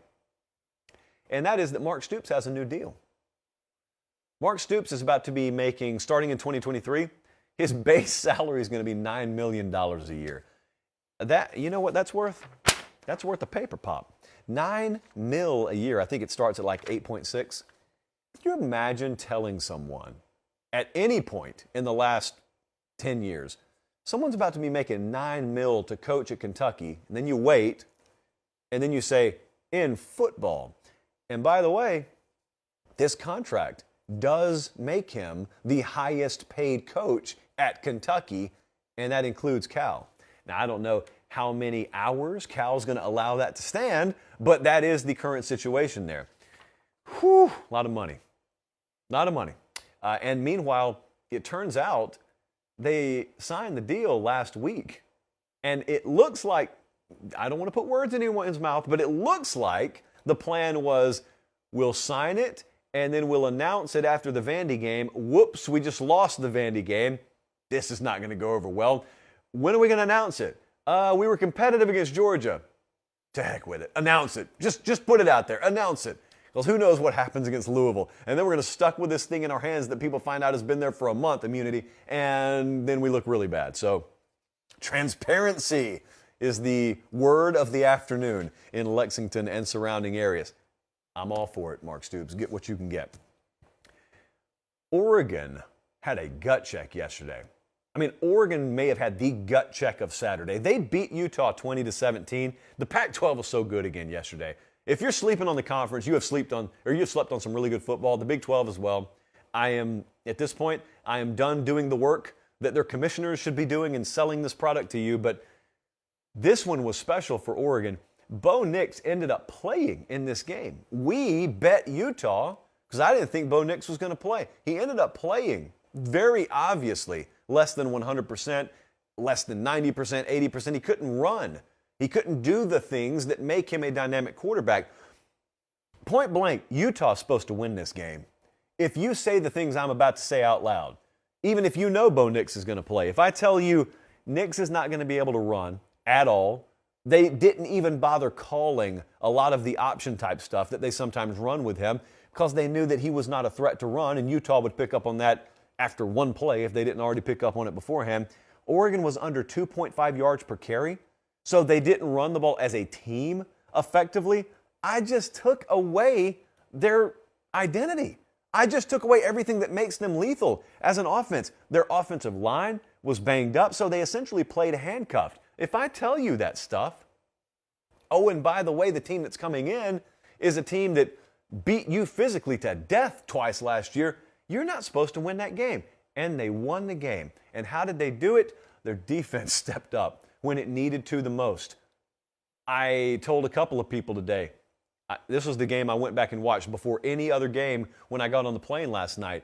And that is that Mark Stoops has a new deal. Mark Stoops is about to be making, starting in 2023, his base salary is going to be $9 million a year. That, you know what that's worth? That's worth a paper pop. $9 million a year. I think it starts at like 8.6. Can you imagine telling someone at any point in the last 10 years, someone's about to be making $9 million to coach at Kentucky, and then you wait, and then you say, in football. And by the way, this contract does make him the highest paid coach at Kentucky, and that includes Cal. Now, I don't know how many hours Cal's going to allow that to stand, but that is the current situation there. Whew, a lot of money. Lot of money. And meanwhile, it turns out they signed the deal last week. And it looks like, I don't want to put words in anyone's mouth, but it looks like the plan was we'll sign it and then we'll announce it after the Vandy game. Whoops, we just lost the Vandy game. This is not going to go over well. When are we going to announce it? We were competitive against Georgia. To heck with it. Announce it. Just put it out there. Announce it. Because who knows what happens against Louisville. And then we're going to stuck with this thing in our hands that people find out has been there for a month, immunity, and then we look really bad. So transparency is the word of the afternoon in Lexington and surrounding areas. I'm all for it, Mark Stoops. Get what you can get. Oregon had a gut check yesterday. I mean, Oregon may have had the gut check of Saturday. They beat Utah 20-17. The Pac-12 was so good again yesterday. If you're sleeping on the conference, you've slept on some really good football. The Big 12 as well. At this point, I am done doing the work that their commissioners should be doing and selling this product to you. But this one was special for Oregon. Bo Nix ended up playing in this game. We bet Utah because I didn't think Bo Nix was going to play. He ended up playing very obviously less than 100%, less than 90%, 80%. He couldn't run. He couldn't do the things that make him a dynamic quarterback. Point blank, Utah's supposed to win this game. If you say the things I'm about to say out loud, even if you know Bo Nix is going to play, if I tell you Nix is not going to be able to run at all, they didn't even bother calling a lot of the option type stuff that they sometimes run with him because they knew that he was not a threat to run, and Utah would pick up on that after one play if they didn't already pick up on it beforehand. Oregon was under 2.5 yards per carry, so they didn't run the ball as a team effectively. I just took away their identity. I just took away everything that makes them lethal as an offense. Their offensive line was banged up, so they essentially played handcuffed. If I tell you that stuff, oh, and by the way, the team that's coming in is a team that beat you physically to death twice last year, you're not supposed to win that game. And they won the game. And how did they do it? Their defense stepped up when it needed to the most. I told a couple of people today, this was the game I went back and watched before any other game when I got on the plane last night.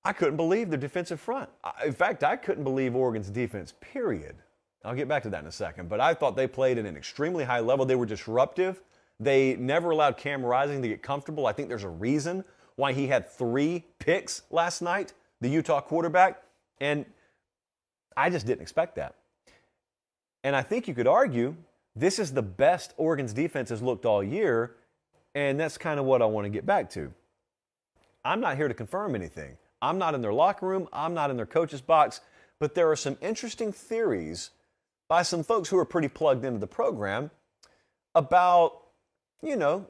I couldn't believe their defensive front. In fact, I couldn't believe Oregon's defense, period. I'll get back to that in a second. But I thought they played at an extremely high level. They were disruptive. They never allowed Cam Rising to get comfortable. I think there's a reason why he had 3 picks last night, the Utah quarterback. And I just didn't expect that. And I think you could argue this is the best Oregon's defense has looked all year, and that's kind of what I want to get back to. I'm not here to confirm anything. I'm not in their locker room. I'm not in their coach's box. But there are some interesting theories by some folks who are pretty plugged into the program about,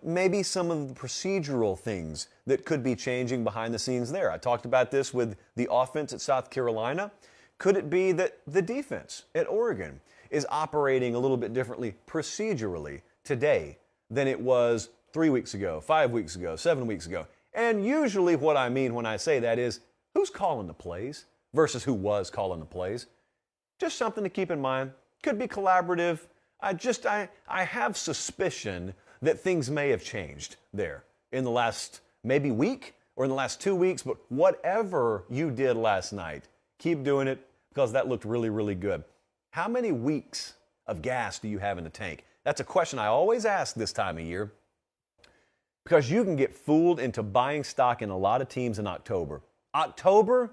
maybe some of the procedural things that could be changing behind the scenes there. I talked about this with the offense at South Carolina. Could it be that the defense at Oregon is operating a little bit differently procedurally today than it was 3 weeks ago, 5 weeks ago, 7 weeks ago? And usually what I mean when I say that is who's calling the plays versus who was calling the plays. Just something to keep in mind. Could be collaborative. I have suspicion that things may have changed there in the last maybe week or in the last 2 weeks, but whatever you did last night, keep doing it because that looked really, really good. How many weeks of gas do you have in the tank? That's a question I always ask this time of year because you can get fooled into buying stock in a lot of teams in October. October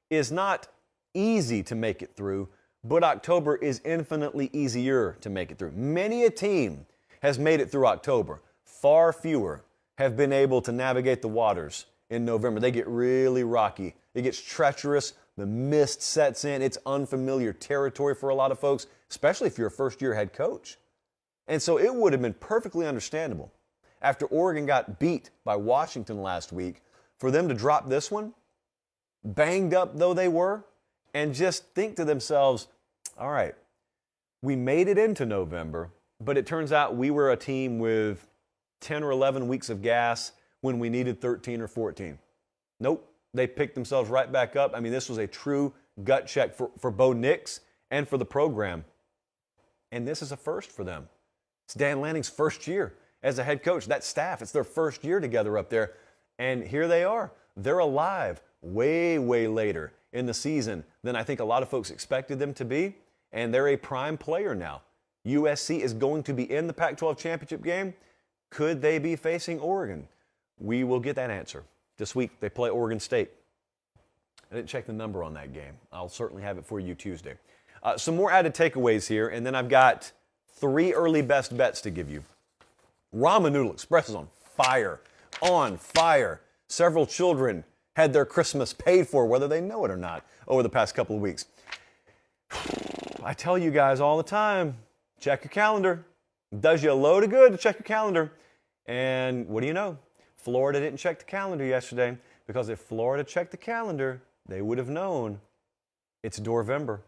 is not easy to make it through, but October is infinitely easier to make it through. Many a team has made it through October. Far fewer have been able to navigate the waters in November. They get really rocky. It gets treacherous. The mist sets in. It's unfamiliar territory for a lot of folks, especially if you're a first-year head coach. And so it would have been perfectly understandable after Oregon got beat by Washington last week for them to drop this one, banged up though they were, and just think to themselves, all right, we made it into November. But it turns out we were a team with 10 or 11 weeks of gas when we needed 13 or 14. Nope. They picked themselves right back up. I mean, this was a true gut check for Bo Nix and for the program. And this is a first for them. It's Dan Lanning's first year as a head coach. That staff, it's their first year together up there. And here they are. They're alive way, way later in the season than I think a lot of folks expected them to be. And they're a prime player now. USC is going to be in the Pac-12 championship game. Could they be facing Oregon? We will get that answer. This week, they play Oregon State. I didn't check the number on that game. I'll certainly have it for you Tuesday. Some more added takeaways here, and then I've got 3 early best bets to give you. Ramen Noodle Express is on fire. On fire. Several children had their Christmas paid for, whether they know it or not, over the past couple of weeks. I tell you guys all the time, check your calendar. It does you a load of good to check your calendar. And what do you know? Florida didn't check the calendar yesterday, because if Florida checked the calendar, they would have known it's Dorvember.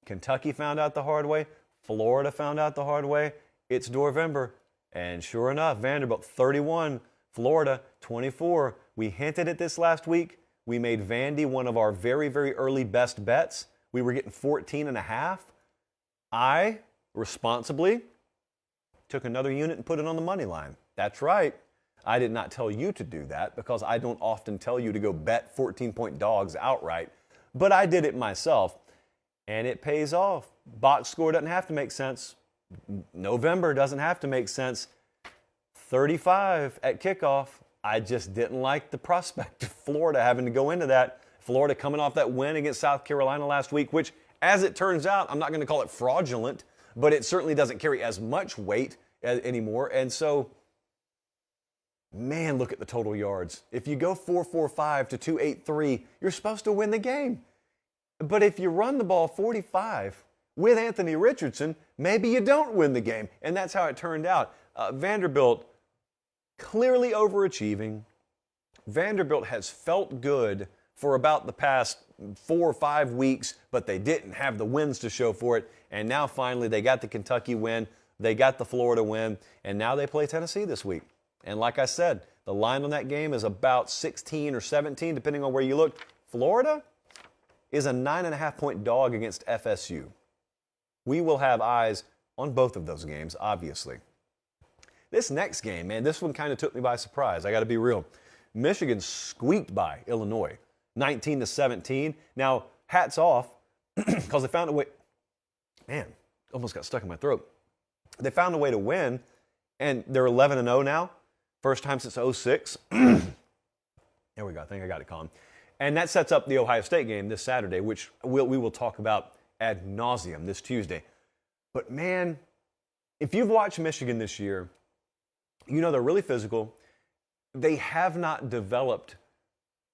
Kentucky found out the hard way. Florida found out the hard way. It's Dorvember. And sure enough, Vanderbilt 31, Florida 24. We hinted at this last week. We made Vandy one of our very, very early best bets. We were getting 14.5. I responsibly took another unit and put it on the money line. That's right. I did not tell you to do that, because I don't often tell you to go bet 14-point dogs outright. But I did it myself, and it pays off. Box score doesn't have to make sense. November doesn't have to make sense. 35 at kickoff. I just didn't like the prospect of Florida having to go into that. Florida coming off that win against South Carolina last week, which, as it turns out, I'm not going to call it fraudulent, but it certainly doesn't carry as much weight anymore. And so, man, look at the total yards. If you go 445 to 283, you're supposed to win the game. But if you run the ball 45 with Anthony Richardson, maybe you don't win the game. And that's how it turned out. Vanderbilt clearly overachieving. Vanderbilt has felt good for about the past 4 or 5 weeks, but they didn't have the wins to show for it. And now finally they got the Kentucky win, they got the Florida win, and now they play Tennessee this week. And like I said, the line on that game is about 16 or 17, depending on where you look. Florida is a 9.5-point dog against FSU. We will have eyes on both of those games, obviously. This next game, man, this one kind of took me by surprise. I got to be real. Michigan squeaked by Illinois, 19-17. Now, hats off, because they found a way. Man, almost got stuck in my throat. They found a way to win, and they're 11-0 now. First time since 06. There we go. I think I got it, Colin. And that sets up the Ohio State game this Saturday, which we will talk about ad nauseum this Tuesday. But, man, if you've watched Michigan this year, you know they're really physical. They have not developed,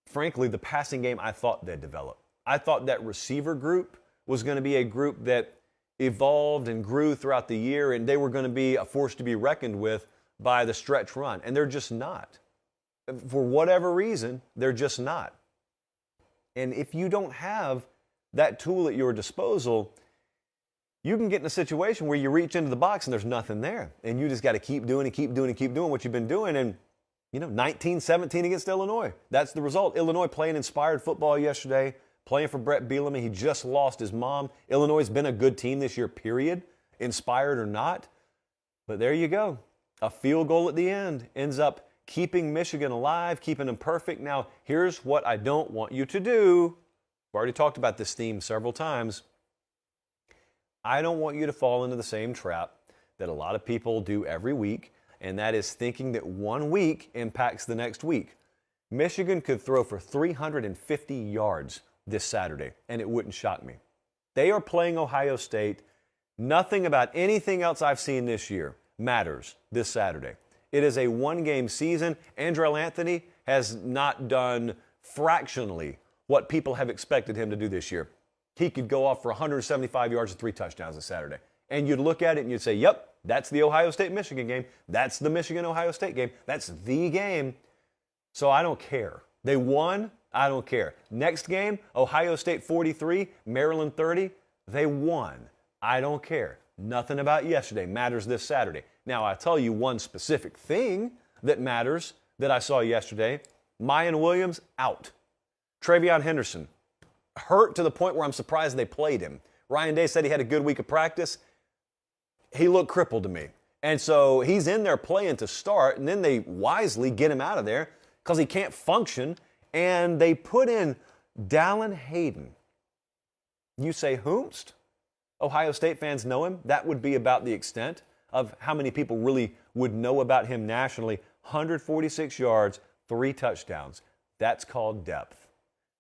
frankly, the passing game I thought they'd develop. I thought that receiver group was going to be a group that evolved and grew throughout the year, and they were going to be a force to be reckoned with by the stretch run. And they're just not. For whatever reason, they're just not. And if you don't have that tool at your disposal, you can get in a situation where you reach into the box and there's nothing there. And you just got to keep doing what you've been doing. And, 19-17 against Illinois. That's the result. Illinois playing inspired football yesterday, playing for Brett Bielema. He just lost his mom. Illinois has been a good team this year, period, inspired or not. But there you go. A field goal at the end ends up keeping Michigan alive, keeping them perfect. Now, here's what I don't want you to do. I've already talked about this theme several times. I don't want you to fall into the same trap that a lot of people do every week, and that is thinking that 1 week impacts the next week. Michigan could throw for 350 yards this Saturday, and it wouldn't shock me. They are playing Ohio State. Nothing about anything else I've seen this year matters this Saturday. It is a 1-game season. Andrell Anthony has not done fractionally what people have expected him to do this year. He could go off for 175 yards and 3 touchdowns this Saturday. And you'd look at it and you'd say, yep, that's the Ohio State-Michigan game. That's the Michigan-Ohio State game. That's the game. So I don't care. They won. I don't care. Next game, Ohio State 43, Maryland 30. They won. I don't care. Nothing about yesterday matters this Saturday. Now, I tell you one specific thing that matters that I saw yesterday. Mayan Williams, out. Travion Henderson, hurt to the point where I'm surprised they played him. Ryan Day said he had a good week of practice. He looked crippled to me. And so he's in there playing to start, and then they wisely get him out of there because he can't function, and they put in Dallin Hayden. You say, whomst? Ohio State fans know him. That would be about the extent of how many people really would know about him nationally. 146 yards, 3 touchdowns. That's called depth.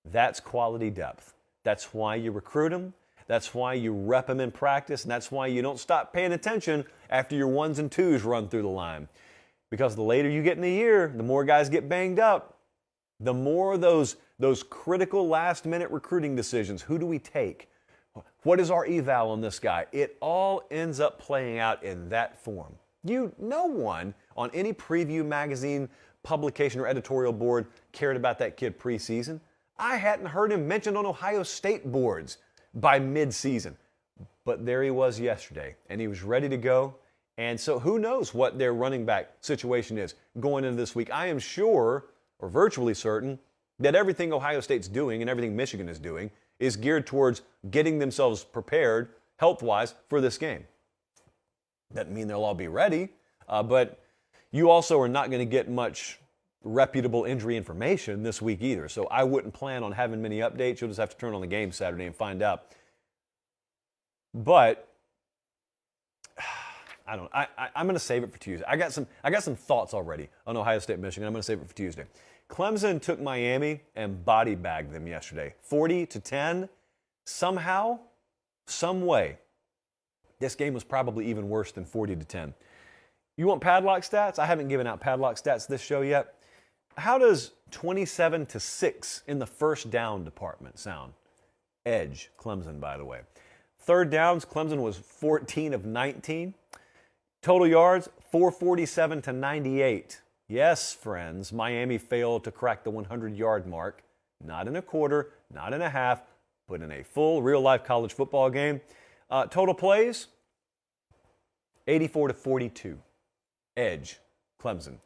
That's quality depth. That's why you recruit him. That's why you rep him in practice, and that's why you don't stop paying attention after your 1s and 2s run through the line. Because the later you get in the year, the more guys get banged up, the more those critical last-minute recruiting decisions. Who do we take? What is our eval on this guy? It all ends up playing out in that form. No one on any preview magazine, publication, or editorial board cared about that kid preseason. I hadn't heard him mentioned on Ohio State boards by mid-season. But there he was yesterday, and he was ready to go. And so who knows what their running back situation is going into this week. I am sure, or virtually certain, that everything Ohio State's doing and everything Michigan is doing is geared towards getting themselves prepared health-wise for this game. Doesn't mean they'll all be ready, but you also are not going to get much reputable injury information this week either. So I wouldn't plan on having many updates. You'll just have to turn on the game Saturday and find out. But I'm going to save it for Tuesday. I got some thoughts already on Ohio State, Michigan. I'm going to save it for Tuesday. Clemson took Miami and body bagged them yesterday, 40-10. Somehow, some way, this game was probably even worse than 40-10. You want padlock stats? I haven't given out padlock stats this show yet. How does 27-6 in the first down department sound? Edge, Clemson, by the way. Third downs, Clemson was 14 of 19. Total yards, 447-98. Yes, friends, Miami failed to crack the 100-yard mark. Not in a quarter, not in a half, but in a full real-life college football game. Total plays, 84-42. Edge, Clemson.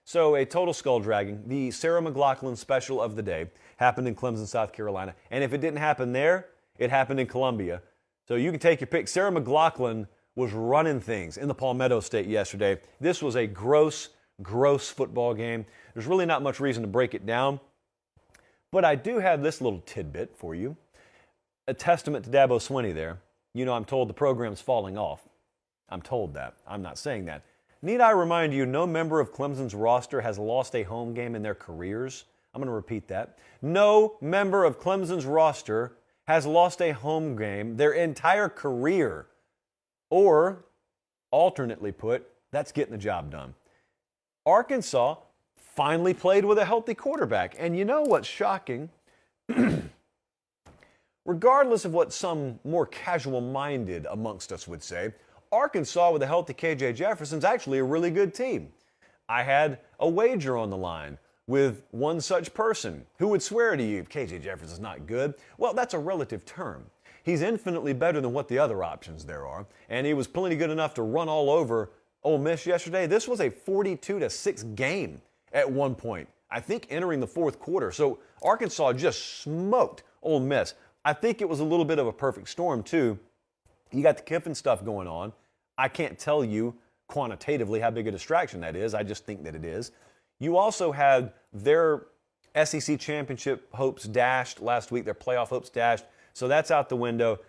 So a total skull-dragging. The Sarah McLachlan special of the day happened in Clemson, South Carolina. And if it didn't happen there, it happened in Columbia. So you can take your pick. Sarah McLachlan was running things in the Palmetto State yesterday. This was a gross football game. There's really not much reason to break it down. But I do have this little tidbit for you. A testament to Dabo Swinney there. You know, I'm told the program's falling off. I'm told that. I'm not saying that. Need I remind you, no member of Clemson's roster has lost a home game in their careers. I'm going to repeat that. No member of Clemson's roster has lost a home game their entire career. Or, alternately put, that's getting the job done. Arkansas finally played with a healthy quarterback. And you know what's shocking? Regardless of what some more casual-minded amongst us would say, Arkansas with a healthy KJ Jefferson is actually a really good team. I had a wager on the line with one such person who would swear to you KJ Jefferson's not good. Well, that's a relative term. He's infinitely better than what the other options there are, and he was plenty good enough to run all over Ole Miss yesterday. This was a 42-6 game at one point, I think entering the fourth quarter. So Arkansas just smoked Ole Miss. I think it was a little bit of a perfect storm, too. You got the Kiffin stuff going on. I can't tell you quantitatively how big a distraction that is. I just think that it is. You also had their SEC championship hopes dashed last week, their playoff hopes dashed. So that's out the window.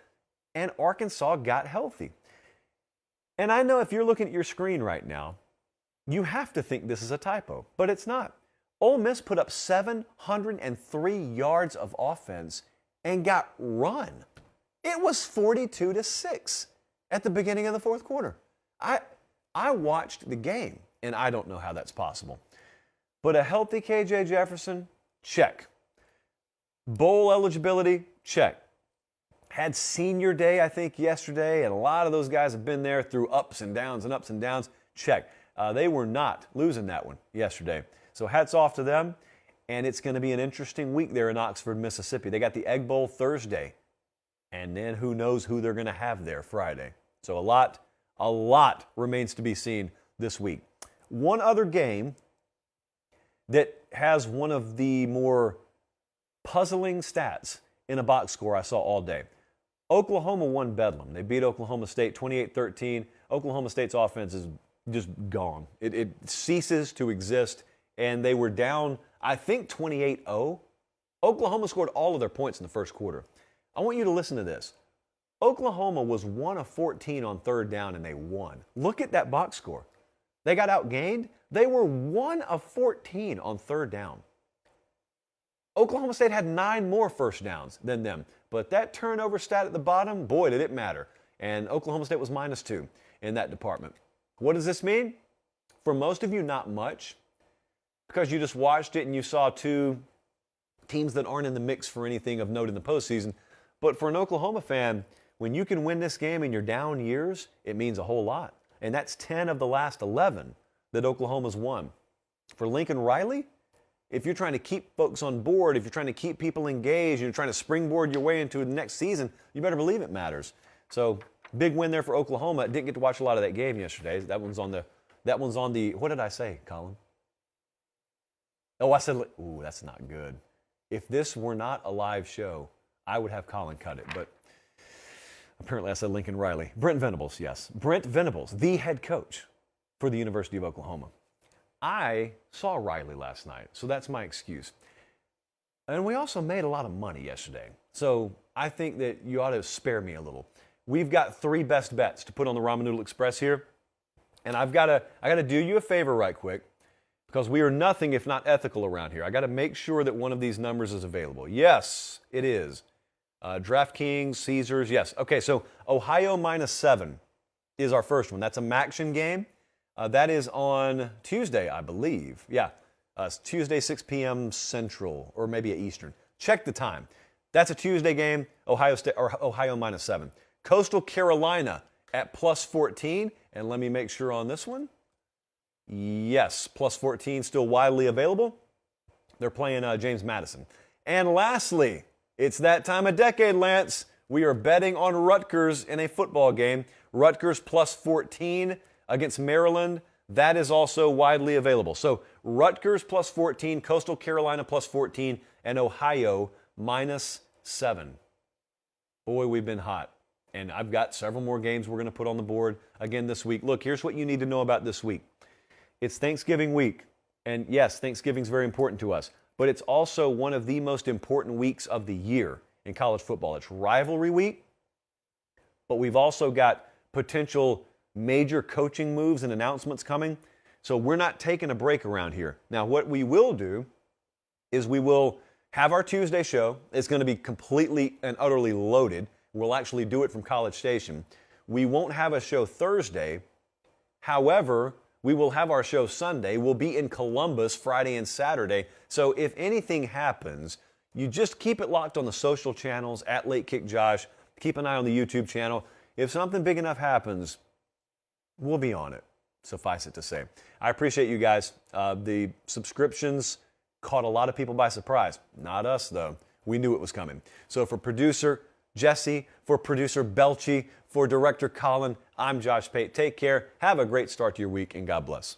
And Arkansas got healthy. And I know if you're looking at your screen right now, you have to think this is a typo, but it's not. Ole Miss put up 703 yards of offense and got run. It was 42-6 at the beginning of the fourth quarter. I watched the game, and I don't know how that's possible. But a healthy KJ Jefferson, check. Bowl eligibility, check. Had senior day, I think, yesterday, and a lot of those guys have been there through ups and downs and ups and downs. Check. They were not losing that one yesterday. So hats off to them, and it's going to be an interesting week there in Oxford, Mississippi. They got the Egg Bowl Thursday, and then who knows who they're going to have there Friday. So a lot remains to be seen this week. One other game that has one of the more puzzling stats in a box score I saw all day. Oklahoma won Bedlam. They beat Oklahoma State 28-13. Oklahoma State's offense is just gone. It ceases to exist, and they were down, I think, 28-0. Oklahoma scored all of their points in the first quarter. I want you to listen to this. Oklahoma was 1 of 14 on third down, and they won. Look at that box score. They got outgained. They were 1 of 14 on third down. Oklahoma State had 9 more first downs than them. But that turnover stat at the bottom, boy, did it matter. And Oklahoma State was -2 in that department. What does this mean? For most of you, not much, because you just watched it and you saw two teams that aren't in the mix for anything of note in the postseason. But for an Oklahoma fan, when you can win this game in your down years, it means a whole lot. And that's 10 of the last 11 that Oklahoma's won. For Lincoln Riley, if you're trying to keep folks on board, if you're trying to keep people engaged, you're trying to springboard your way into the next season, you better believe it matters. So big win there for Oklahoma. Didn't get to watch a lot of that game yesterday. That one's on the, what did I say, Colin? Oh, I said, ooh, that's not good. If this were not a live show, I would have Colin cut it, but apparently I said Lincoln Riley. Brent Venables, yes. Brent Venables, the head coach for the University of Oklahoma. I saw Riley last night, so that's my excuse. And we also made a lot of money yesterday, so I think that you ought to spare me a little. We've got 3 best bets to put on the Ramen Noodle Express here, and I got to do you a favor right quick, because we are nothing if not ethical around here. I got to make sure that one of these numbers is available. Yes, it is. DraftKings, Caesars, yes. Okay, so Ohio -7 is our first one. That's a Maction game. That is on Tuesday, I believe. Yeah, Tuesday, 6 p.m. Central, or maybe at Eastern. Check the time. That's a Tuesday game, Ohio State or Ohio -7. Coastal Carolina at +14, and let me make sure on this one. Yes, +14, still widely available. They're playing James Madison. And lastly, it's that time of decade, Lance. We are betting on Rutgers in a football game. Rutgers +14 against Maryland. That is also widely available. So Rutgers +14, Coastal Carolina +14, and Ohio -7. Boy, we've been hot. And I've got several more games we're going to put on the board again this week. Look, here's what you need to know about this week. It's Thanksgiving week. And yes, Thanksgiving is very important to us. But it's also one of the most important weeks of the year in college football. It's rivalry week. But we've also got potential major coaching moves and announcements coming. So we're not taking a break around here. Now, what we will do is we will have our Tuesday show. It's going to be completely and utterly loaded. We'll actually do it from College Station. We won't have a show Thursday. However, we will have our show Sunday. We'll be in Columbus Friday and Saturday. So if anything happens, you just keep it locked on the social channels at Late Kick Josh. Keep an eye on the YouTube channel. If something big enough happens, we'll be on it, suffice it to say. I appreciate you guys. The subscriptions caught a lot of people by surprise. Not us, though. We knew it was coming. So for producer Jesse, for producer Belchi, for director Colin, I'm Josh Pate. Take care. Have a great start to your week, and God bless.